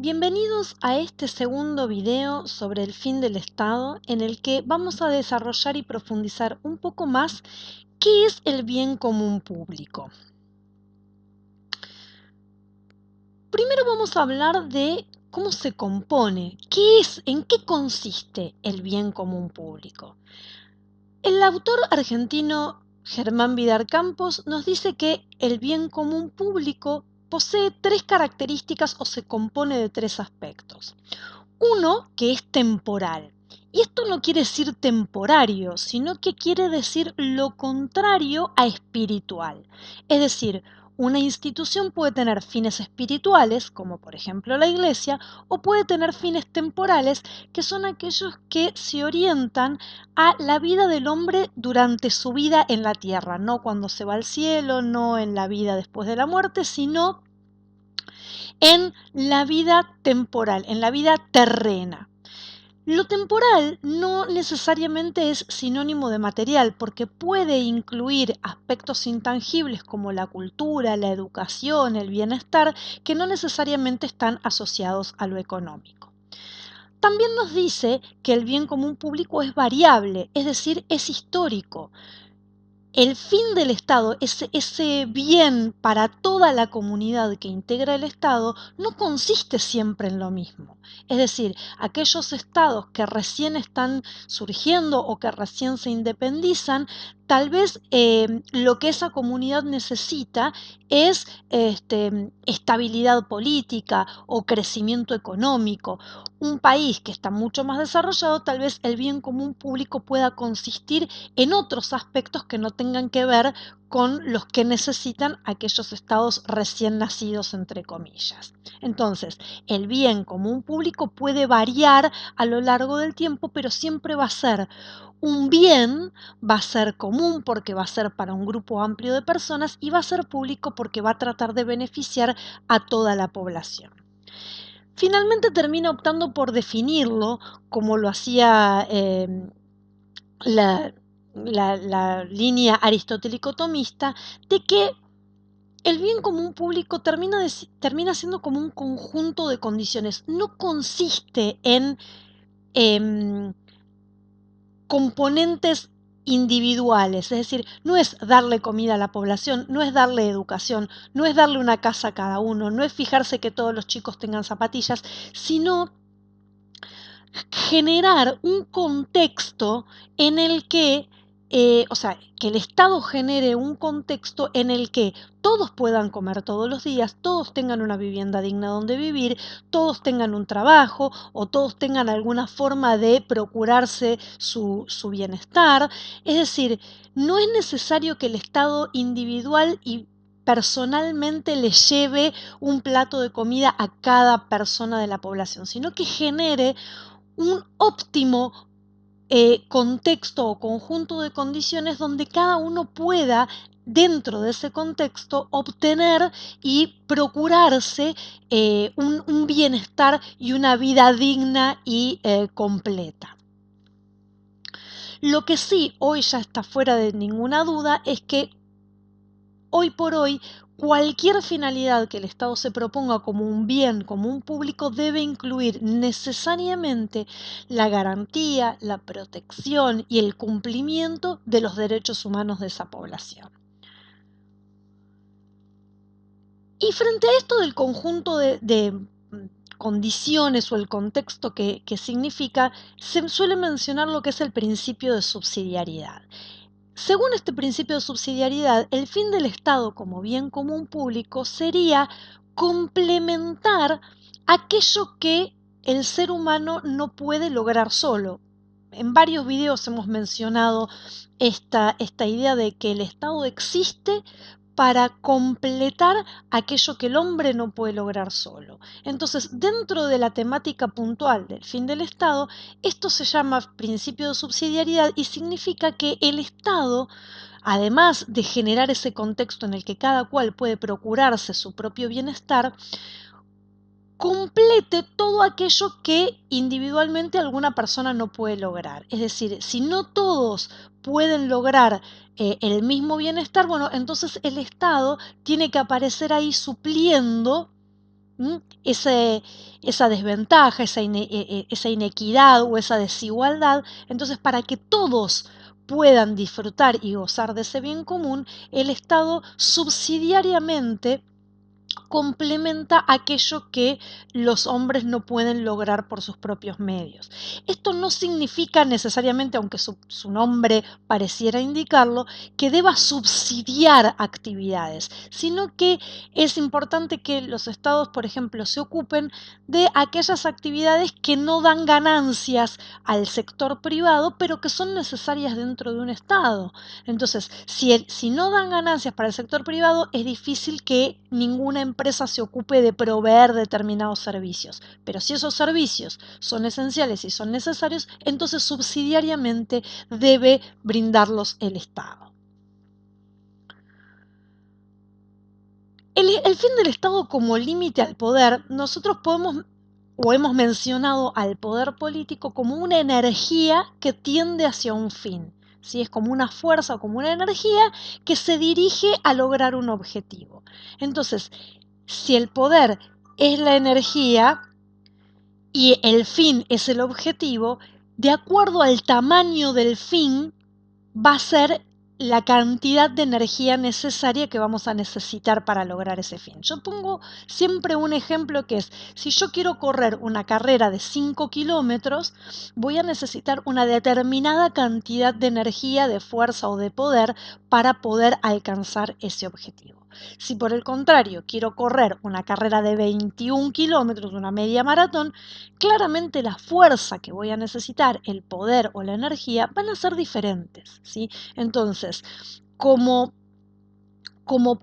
Bienvenidos a este segundo video sobre el fin del Estado, en el que vamos a desarrollar y profundizar un poco más qué es el bien común público. Primero vamos a hablar de cómo se compone, en qué consiste el bien común público. El autor argentino Germán Vidar Campos nos dice que el bien común público posee tres características o se compone de tres aspectos. Uno, que es temporal. Y esto no quiere decir temporario, sino que quiere decir lo contrario a espiritual. Es decir, una institución puede tener fines espirituales, como por ejemplo la iglesia, o puede tener fines temporales, que son aquellos que se orientan a la vida del hombre durante su vida en la tierra, no cuando se va al cielo, no en la vida después de la muerte, sino en la vida temporal, en la vida terrena. Lo temporal no necesariamente es sinónimo de material, porque puede incluir aspectos intangibles como la cultura, la educación, el bienestar, que no necesariamente están asociados a lo económico. También nos dice que el bien común público es variable, es decir, es histórico. El fin del Estado, ese bien para toda la comunidad que integra el Estado, no consiste siempre en lo mismo. Es decir, aquellos estados que recién están surgiendo o que recién se independizan, tal vez lo que esa comunidad necesita es estabilidad política o crecimiento económico. Un país que está mucho más desarrollado, tal vez el bien común público pueda consistir en otros aspectos que no tengan que ver con los que necesitan aquellos estados recién nacidos, entre comillas. Entonces, el bien común público puede variar a lo largo del tiempo, pero siempre va a ser un bien, va a ser común porque va a ser para un grupo amplio de personas y va a ser público porque va a tratar de beneficiar a toda la población. Finalmente termina optando por definirlo como lo hacía la línea aristotélico-tomista, de que el bien común público termina siendo como un conjunto de condiciones. No consiste en componentes individuales, es decir, no es darle comida a la población, no es darle educación, no es darle una casa a cada uno, no es fijarse que todos los chicos tengan zapatillas, sino generar un contexto en el que, que el Estado genere un contexto en el que todos puedan comer todos los días, todos tengan una vivienda digna donde vivir, todos tengan un trabajo o todos tengan alguna forma de procurarse su bienestar. Es decir, no es necesario que el Estado individual y personalmente le lleve un plato de comida a cada persona de la población, sino que genere un óptimo contexto o conjunto de condiciones donde cada uno pueda, dentro de ese contexto, obtener y procurarse un bienestar y una vida digna y completa. Lo que sí hoy ya está fuera de ninguna duda es que hoy por hoy, cualquier finalidad que el Estado se proponga como un bien común público debe incluir necesariamente la garantía, la protección y el cumplimiento de los derechos humanos de esa población. Y frente a esto del conjunto de condiciones o el contexto que significa, se suele mencionar lo que es el principio de subsidiariedad. Según este principio de subsidiariedad, el fin del Estado como bien común público sería complementar aquello que el ser humano no puede lograr solo. En varios videos hemos mencionado esta idea de que el Estado existe para completar aquello que el hombre no puede lograr solo. Entonces, dentro de la temática puntual del fin del Estado, esto se llama principio de subsidiariedad y significa que el Estado, además de generar ese contexto en el que cada cual puede procurarse su propio bienestar, complete todo aquello que individualmente alguna persona no puede lograr. Es decir, si no todos pueden lograr el mismo bienestar, bueno, entonces el Estado tiene que aparecer ahí supliendo esa desventaja, esa inequidad o esa desigualdad. Entonces, para que todos puedan disfrutar y gozar de ese bien común, el Estado subsidiariamente complementa aquello que los hombres no pueden lograr por sus propios medios. Esto no significa necesariamente, aunque su nombre pareciera indicarlo, que deba subsidiar actividades, sino que es importante que los estados, por ejemplo, se ocupen de aquellas actividades que no dan ganancias al sector privado, pero que son necesarias dentro de un estado. Entonces, si no dan ganancias para el sector privado, es difícil que ninguna empresa se ocupe de proveer determinados servicios. Pero si esos servicios son esenciales y son necesarios, entonces subsidiariamente debe brindarlos el Estado. El fin del Estado como límite al poder, nosotros podemos o hemos mencionado al poder político como una energía que tiende hacia un fin. ¿Sí? Es como una fuerza o como una energía que se dirige a lograr un objetivo. Entonces, si el poder es la energía y el fin es el objetivo, de acuerdo al tamaño del fin va a ser la cantidad de energía necesaria que vamos a necesitar para lograr ese fin. Yo pongo siempre un ejemplo que es, si yo quiero correr una carrera de 5 kilómetros, voy a necesitar una determinada cantidad de energía, de fuerza o de poder para poder alcanzar ese objetivo. Si por el contrario quiero correr una carrera de 21 kilómetros, una media maratón, claramente la fuerza que voy a necesitar, el poder o la energía van a ser diferentes, ¿sí? Entonces, como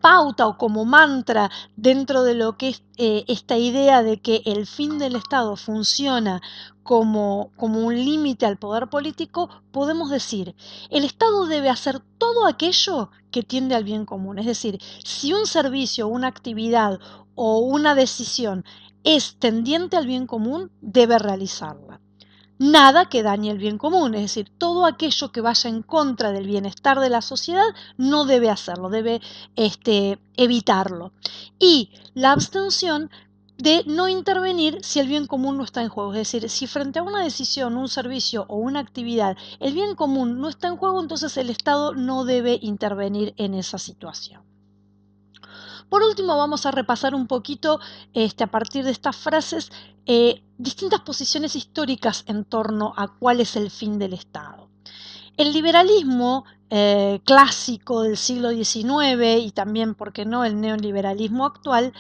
pauta o como mantra dentro de lo que es esta idea de que el fin del Estado funciona como un límite al poder político, podemos decir, el Estado debe hacer todo aquello que tiende al bien común. Es decir, si un servicio, una actividad o una decisión es tendiente al bien común, debe realizarla. Nada que dañe el bien común, es decir, todo aquello que vaya en contra del bienestar de la sociedad no debe hacerlo, debe evitarlo. Y la abstención de no intervenir si el bien común no está en juego, es decir, si frente a una decisión, un servicio o una actividad el bien común no está en juego, entonces el Estado no debe intervenir en esa situación. Por último, vamos a repasar un poquito, a partir de estas frases, distintas posiciones históricas en torno a cuál es el fin del Estado. El liberalismo clásico del siglo XIX y también, ¿por qué no?, el neoliberalismo actual,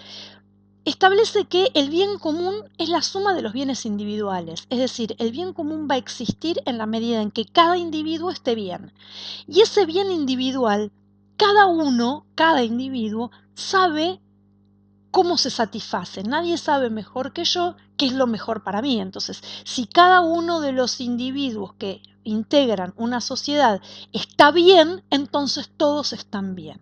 establece que el bien común es la suma de los bienes individuales, es decir, el bien común va a existir en la medida en que cada individuo esté bien. Y ese bien individual, cada individuo, sabe cómo se satisface. Nadie sabe mejor que yo qué es lo mejor para mí. Entonces, si cada uno de los individuos que integran una sociedad está bien, entonces todos están bien.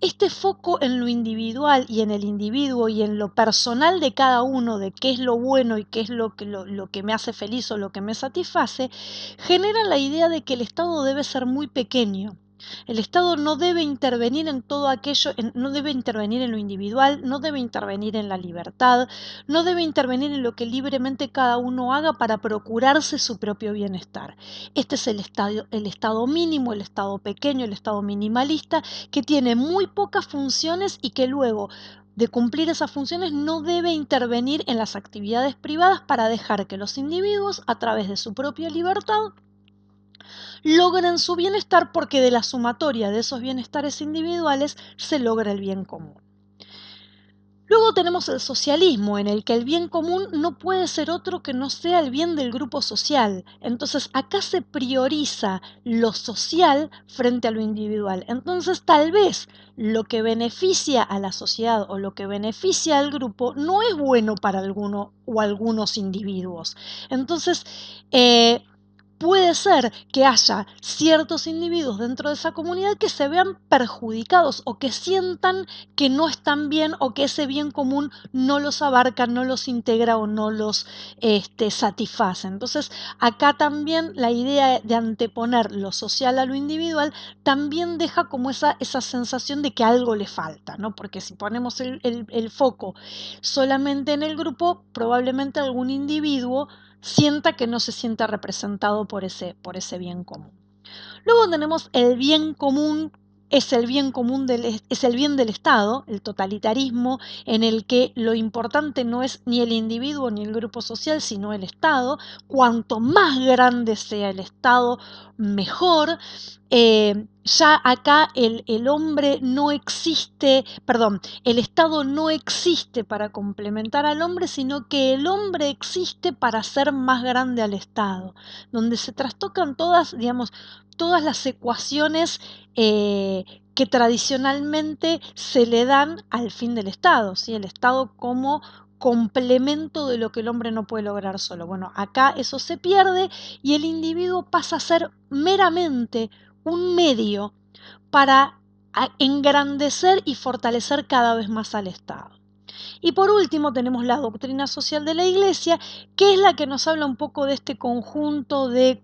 Este foco en lo individual y en el individuo y en lo personal de cada uno, de qué es lo bueno y qué es lo que me hace feliz o lo que me satisface, genera la idea de que el Estado debe ser muy pequeño. El Estado no debe intervenir en todo aquello, no debe intervenir en lo individual, no debe intervenir en la libertad, no debe intervenir en lo que libremente cada uno haga para procurarse su propio bienestar. Este es el estado mínimo, el Estado pequeño, el Estado minimalista, que tiene muy pocas funciones y que luego de cumplir esas funciones no debe intervenir en las actividades privadas para dejar que los individuos, a través de su propia libertad, logren su bienestar, porque de la sumatoria de esos bienestares individuales se logra el bien común. Luego tenemos el socialismo, en el que el bien común no puede ser otro que no sea el bien del grupo social. Entonces acá se prioriza lo social frente a lo individual. Entonces tal vez lo que beneficia a la sociedad o lo que beneficia al grupo no es bueno para alguno o algunos individuos. Entonces, puede ser que haya ciertos individuos dentro de esa comunidad que se vean perjudicados o que sientan que no están bien o que ese bien común no los abarca, no los integra o no los satisface. Entonces, acá también la idea de anteponer lo social a lo individual también deja como esa sensación de que algo le falta, ¿no? Porque si ponemos el foco solamente en el grupo, probablemente algún individuo sienta que no se sienta representado por ese bien común. Luego tenemos el bien común, es el bien común es el bien del Estado, el totalitarismo en el que lo importante no es ni el individuo ni el grupo social, sino el Estado. Cuanto más grande sea el Estado, mejor. Ya acá el hombre no existe, perdón, el Estado no existe para complementar al hombre, sino que el hombre existe para hacer más grande al Estado, donde se trastocan todas, digamos, todas las ecuaciones que tradicionalmente se le dan al fin del Estado, ¿sí? El Estado como complemento de lo que el hombre no puede lograr solo. Bueno, acá eso se pierde y el individuo pasa a ser meramente un medio para engrandecer y fortalecer cada vez más al Estado. Y por último tenemos la doctrina social de la Iglesia, que es la que nos habla un poco de este conjunto de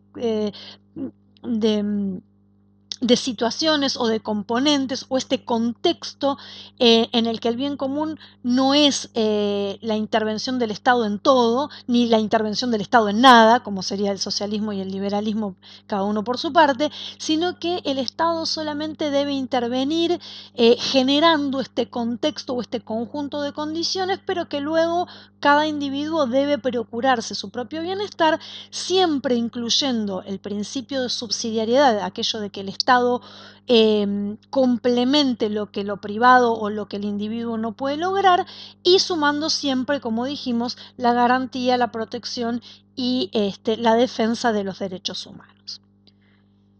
de situaciones o de componentes o este contexto en el que el bien común no es la intervención del Estado en todo, ni la intervención del Estado en nada, como sería el socialismo y el liberalismo, cada uno por su parte, sino que el Estado solamente debe intervenir generando este contexto o este conjunto de condiciones, pero que luego cada individuo debe procurarse su propio bienestar, siempre incluyendo el principio de subsidiariedad, aquello de que el Estado complemente lo que lo privado o lo que el individuo no puede lograr, y sumando siempre, como dijimos, la garantía, la protección y la defensa de los derechos humanos.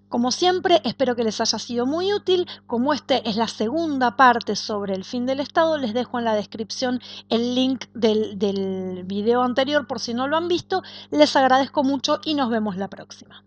Como siempre, espero que les haya sido muy útil. Como esta es la segunda parte sobre el fin del Estado, les dejo en la descripción el link del video anterior por si no lo han visto. Les agradezco mucho y nos vemos la próxima.